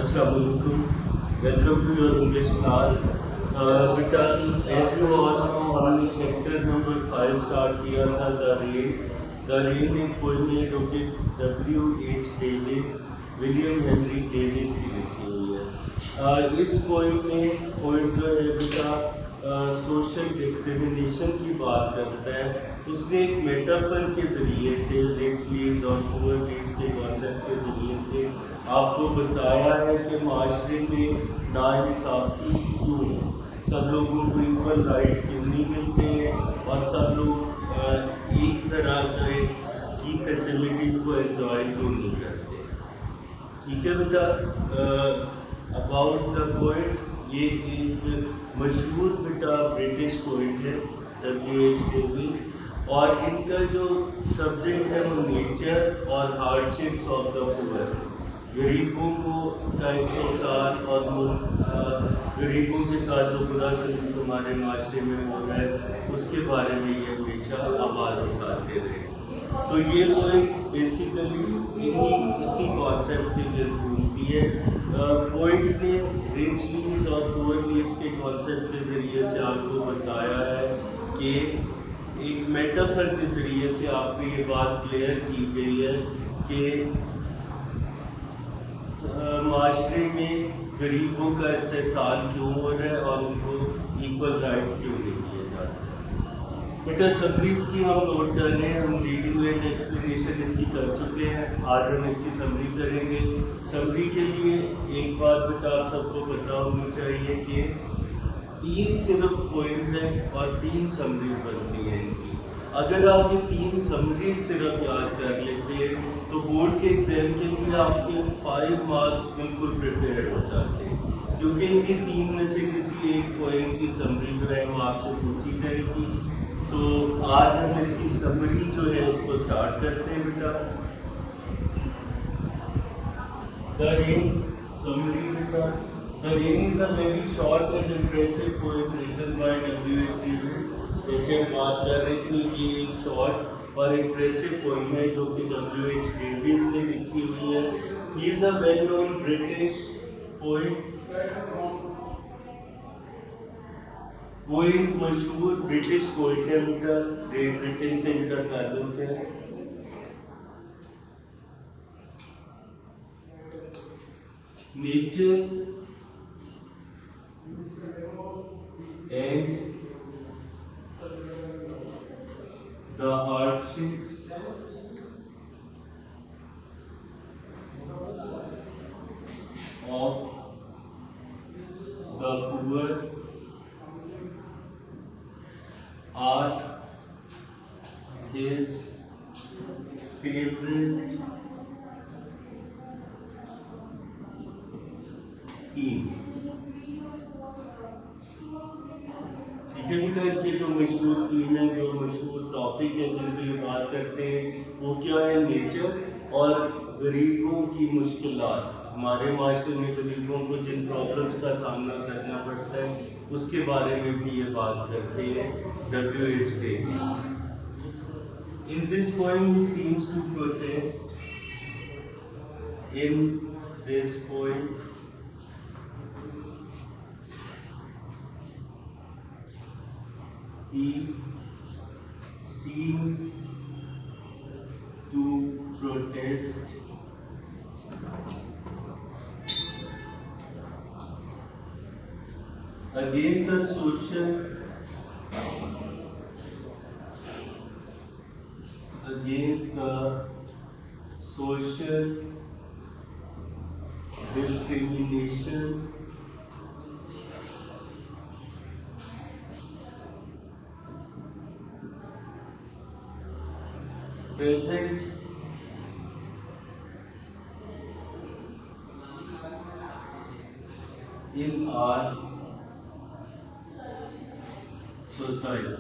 Assalamualaikum. Welcome to your English class. बेटा, as you all know, हमने chapter number 5 start किया था the rain एक पोएम है जो कि W.H. Davis, William Henry Davis की लिखी हुई है। इस पोएम में पोएम जो है बेटा सोशल डिस्क्रिमिनेशन की बात करता है। उसने एक मेटाफर के ज़रिए से रिच लीव्स और पुअर लीव्स के कॉन्सेप्ट के ज़रिए से आपको बताया है कि माशरे में नाइंसाफ़ी क्यों है, सब लोगों को इक्वल राइट्स क्यों नहीं मिलते हैं और सब लोग एक तरह की फैसिलिटीज़ को एंजॉय क्यों नहीं करते। ठीक है बेटा, अबाउट द पोइट, ये एक मशहूर बेटा ब्रिटिश पोइट है W.H. डेविस, और इनका जो सब्जेक्ट है वो नेचर और हार्डशिप्स ऑफ द पुअर, गरीबों को का इस्तेसाल और गरीबों के साथ जो बुरा सलूक हमारे माशरे में हो रहा है उसके बारे में ये हमेशा आवाज़ उठाते रहे। तो ये पोइट बेसिकली इसी कॉन्सेप्ट के लिए घूमती है। पोइट ने रिच लीव्स और पुअर लीव्स के कॉन्सेप्ट के ज़रिए से आपको बताया है कि एक मेटाफर के ज़रिए से आपको ये बात क्लियर की गई है कि माशरे में गरीबों का इस्तेसाल क्यों हो रहा है और उनको इक्वल राइट्स क्यों नहीं दिए जाते। बेटा समरीज की हम नोट कर रहे हैं, हम रीडिंग एंड एक्सप्लेनेशन इसकी कर चुके हैं, आज हम इसकी समरी करेंगे। समरी के लिए एक बात बेटा आप सबको पता होनी चाहिए कि 3 सिर्फ पोएम्स हैं और 3 समरीज बनती हैं इनकी। अगर आप ये 3 समरीज सिर्फ याद कर लेते हैं तो बोर्ड के एग्ज़ाम के लिए आपके 5 मार्क्स बिल्कुल प्रिपेयर हो जाते हैं, क्योंकि इनकी 3 में से किसी एक पोएम की समरी जो है वो आपसे पूछी जाएगी। तो आज हम इसकी समरी जो है इसको स्टार्ट करते हैं बेटा। द रेन समरी बेटा। The rain is a very short and impressive poem written by W.H. Davies. जैसे हम बात कर रहे थे, ये एक शॉर्ट और इम्प्रेसिव पोएम है जो कि W.H. डेविस ने लिखी हुई है। He is a well known British poet. वो एक मशहूर ब्रिटिश पोएट है बेटा, ग्रेट ब्रिटेन से इनका ताल्लुक है। Nature and the hardships of the poor are his favorite themes। ठीक है बेटा, इनके जो मशहूर थीम है, जो मशहूर टॉपिक है जिन पर बात करते हैं वो क्या है, नेचर और गरीबों की मुश्किलात। हमारे माशरे में गरीबों को जिन प्रॉब्लम्स का सामना करना पड़ता है उसके बारे में भी ये बात करते हैं W.H. Davis. In this poem he seems to protest, in this poem he seems to protest against the social discrimination present in our society।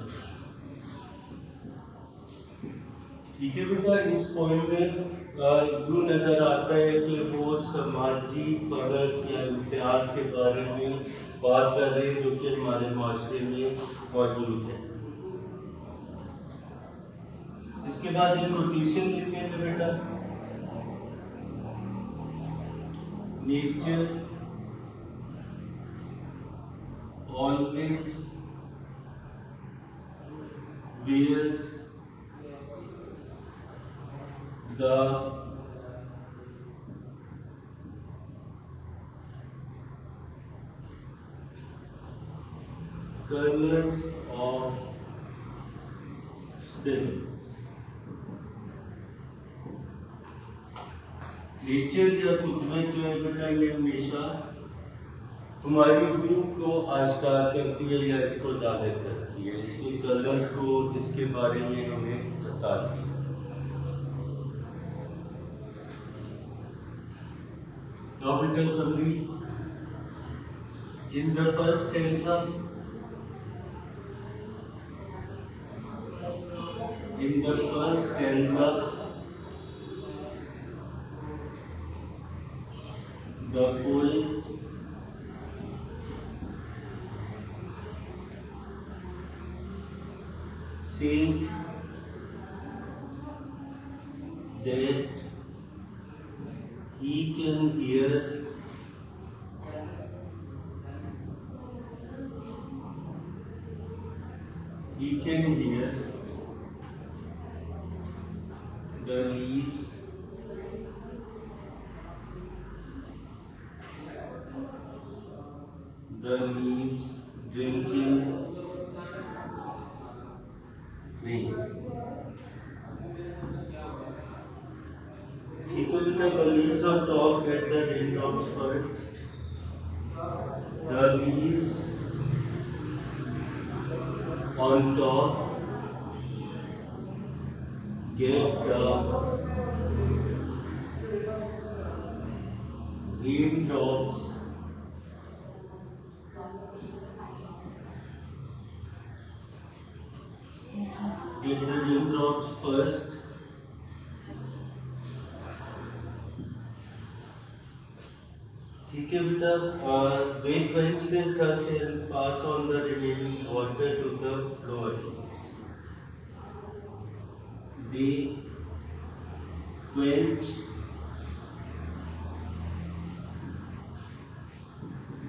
ठीक है बेटा, इस पोएम में यूँ नज़र आता है कि वो समाजी फ़र्क या इम्तियाज़ के बारे में बात कर रहे हैं जो कि हमारे माशरे में मौजूद है। इसके बाद एक कोटेशन लिखेंगे बेटा, nature always wears the colors of stillness. Nature या कुदरत जो है बेटा ये हमेशा हमारी रूह को आश्कार करती है या इसको जाहिर करती है, इसके कलर्स को, इसके बारे में हमें बताती है। Now better summary. In the first stanza, the poet says that he can hear the leaves drinking rain. ठीक है बेटा, the leaves on top get the raindrops first. The leaves on top get the raindrops first. ठीक है बेटा, they quench their thirst and pass on the remaining water to the lower leaves. They quench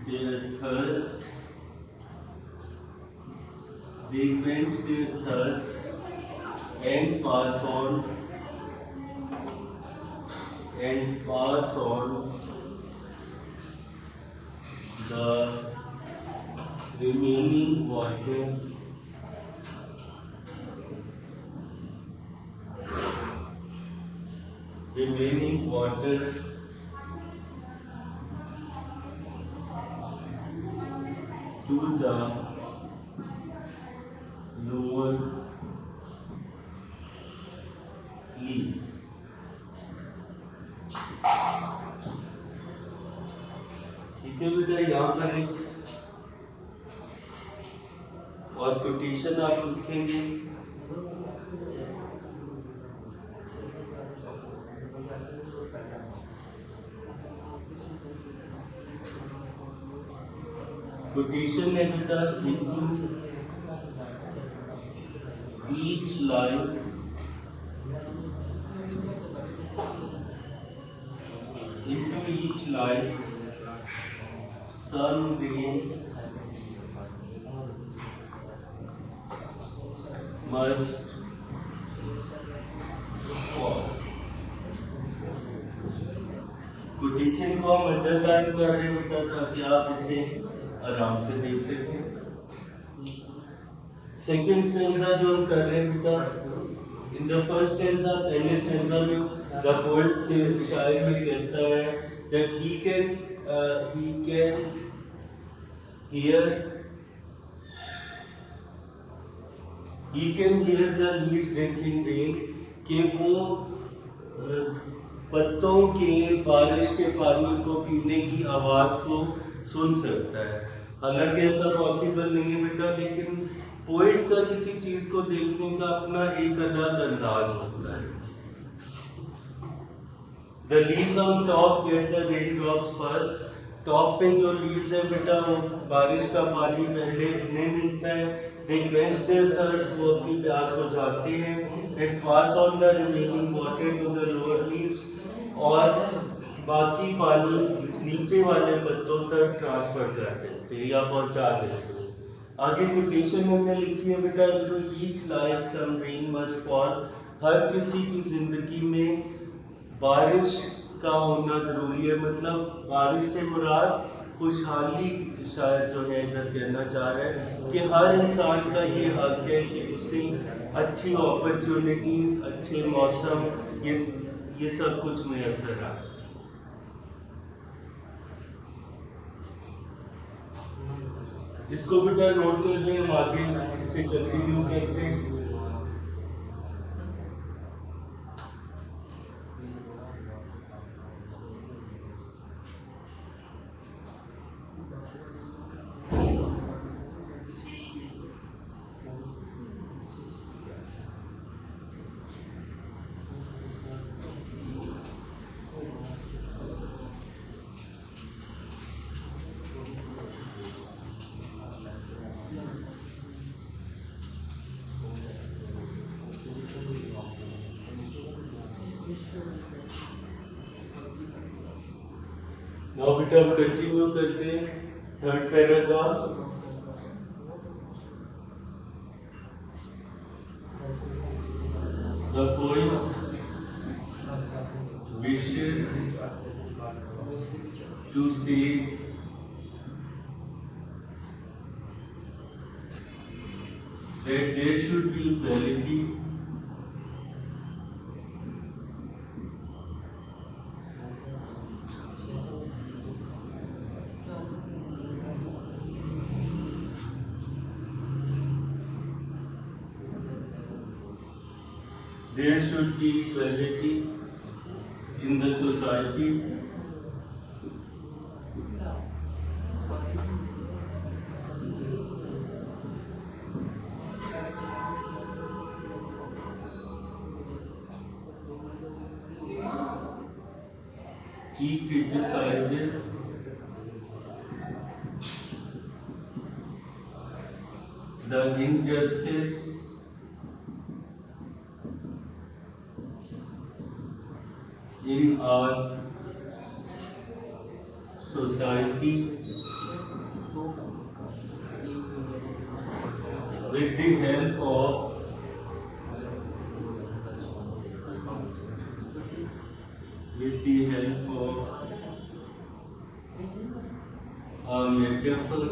their thirst and pass on the remaining water to the lower leaves. ठीक है बेटा, यहाँ पर एक और कोटेशन आप लिखेंगे। कोटेशन है बेटा, into each line sun rain must fall. Quotation को हम अंडरलाइन कर रहे हैं बेटा ताकि आप इसे आराम से देख सकें। सेकंड स्टैंजा जो हम कर रहे हैं बेटा, इन द फर्स्ट स्टैंजा, पहले स्टैंजा में द पोएट सेज, शायर में कहता है that he can hear the leaves drinking rain, कि वो पत्तों के बारिश के पानी को पीने की आवाज़ को सुन सकता है। हालांकि ऐसा पॉसिबल नहीं है बेटा, लेकिन पोएट का किसी चीज़ को देखने का अपना एक अलग अंदाज होता है। The leaves on top get the raindrops first. Top पे जो लीव्स है बेटा वो बारिश का पानी पहले इन्हें मिलता है। They quench their thirst, वो अपनी प्यास बुझाते हैं। And pass on the remaining water to the lower leaves, और बाकी पानी नीचे वाले पत्तों तक ट्रांसफर कर देते हैं या पहुंचा देते हैं। आगे कोटेशन हमने लिखी है बेटा, into each life some rain must fall. हर किसी की जिंदगी में बारिश का होना जरूरी है, मतलब बारिश से मुराद खुशहाली शायद जो है इधर कहना चाह रहे हैं कि हर इंसान का ये हक है कि उसे अच्छी अपॉर्चुनिटीज, अच्छे मौसम, ये सब कुछ मैसर आए। इसको बेटा नोट कर लें, हम आगे इसे कंटिन्यू करते हैं। नाउ बेटा हम कंटिन्यू करते हैं third paragraph. The poet wishes to say that there should be equality in the society. He criticizes the injustice in our society with the help of a metaphor,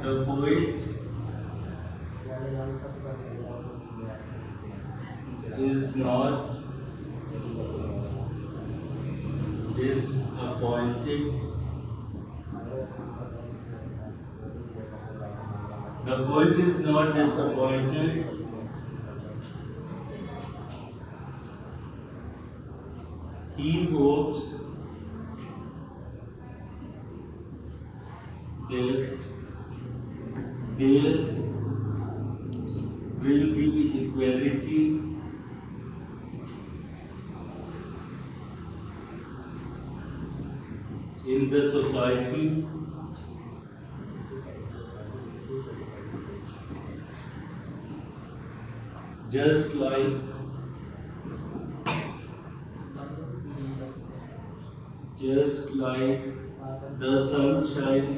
the poet is not disappointed. The poet is not disappointed. He hopes that there will be equality in the society, just like the sunshine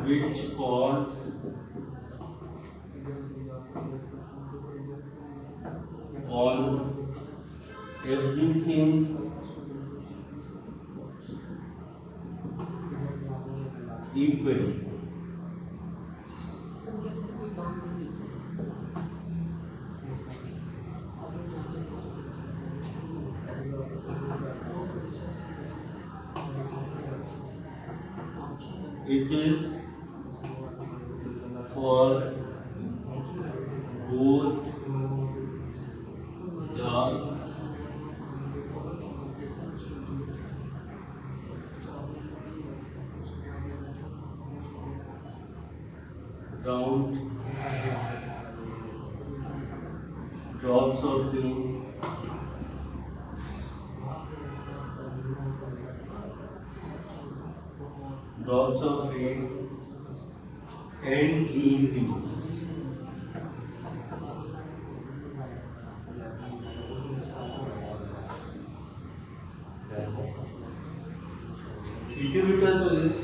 which falls on everything equally. It is for both the round drops of rain drops of rain and green leaves. ठीक है बेटा, तो इस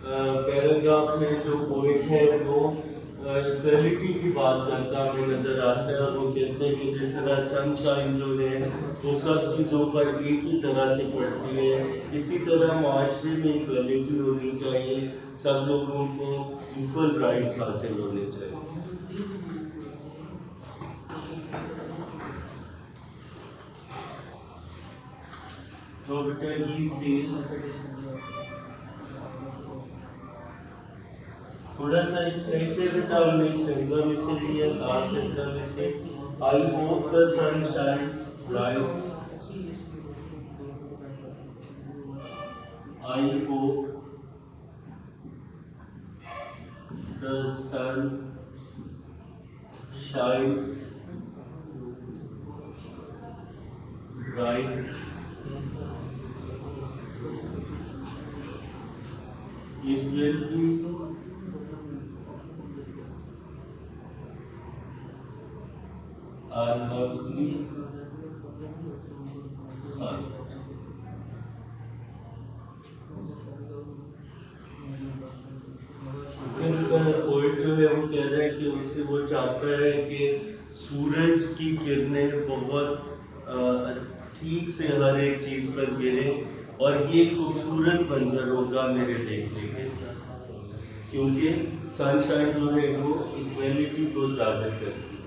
paragraph में जो poet है वो equality की बात करता हमें नजर आता है। वो कहते हैं कि जिस तरह सनशाइन जो है वो सब चीज़ों पर एक ही तरह से पड़ती है, इसी तरह माशरे में इक्वलिटी होनी चाहिए, सब लोगों को इक्वल राइट्स हासिल होने चाहिए। तो बेटा थोड़ा सा एक्साइटेड हमने सेंटर में से लिया, लास्ट सेंटर में से I hope the sun shines bright, I hope the sun shines bright, it will be a lovely sight. Poet जो है वो कह रहा है कि उससे वो चाहता है कि सूरज की किरणें बहुत ठीक से हर एक चीज पर गिरे और ये खूबसूरत मंजर होगा मेरे देखने के, क्योंकि सनशाइन जो है वो इक्वलिटी को जाहिर करती है।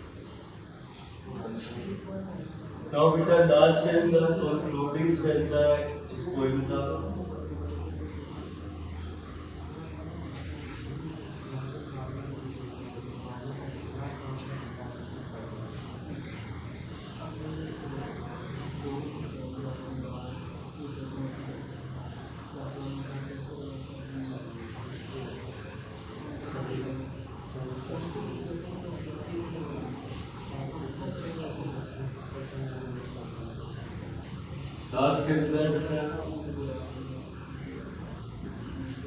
Now बेटा last stanza, concluding stanza is going to last stanza,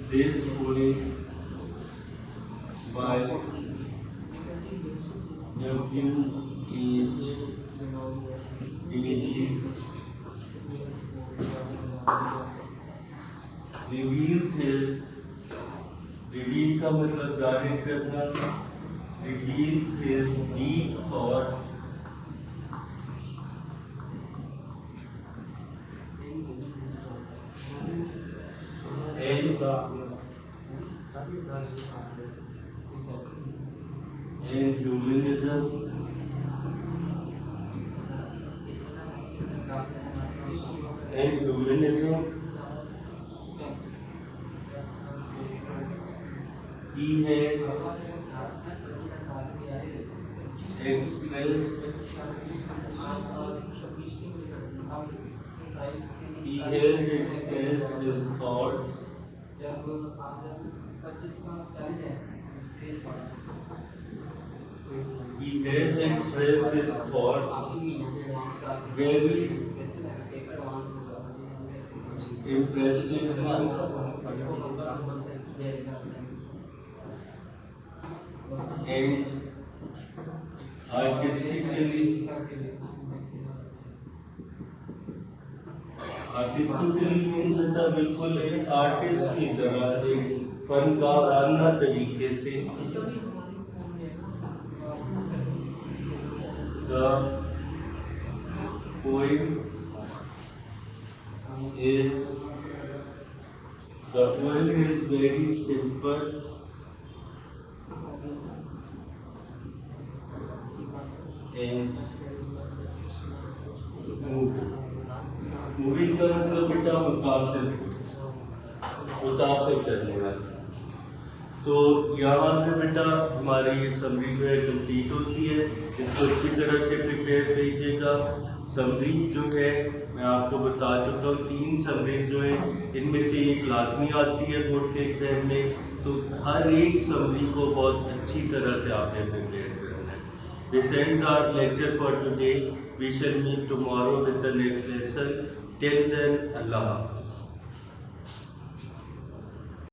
this poem by W.H. Davies reveal का मतलब जाहिर करना, reveals his deep thought and humanism he has expressed his thoughts very impressively and artistically means बेटा बिल्कुल एक artist की तरह से फनकाराना तरीके से the poem is very simple and moving का मतलब बेटा मुतासिर करने वाला। तो यहाँ पे बेटा हमारी ये समरी जो है कंप्लीट होती है, इसको अच्छी तरह से प्रिपेयर कीजिएगा। समरी जो है मैं आपको बता चुका हूँ, 3 समरीज जो हैं इनमें से एक लाजमी आती है बोर्ड के एग्जाम में, तो हर एक समरी को बहुत अच्छी तरह से आपने प्रिपेयर करना है। This ends our lecture for today. We shall meet tomorrow with the next lesson. Till then, Allah Hafiz.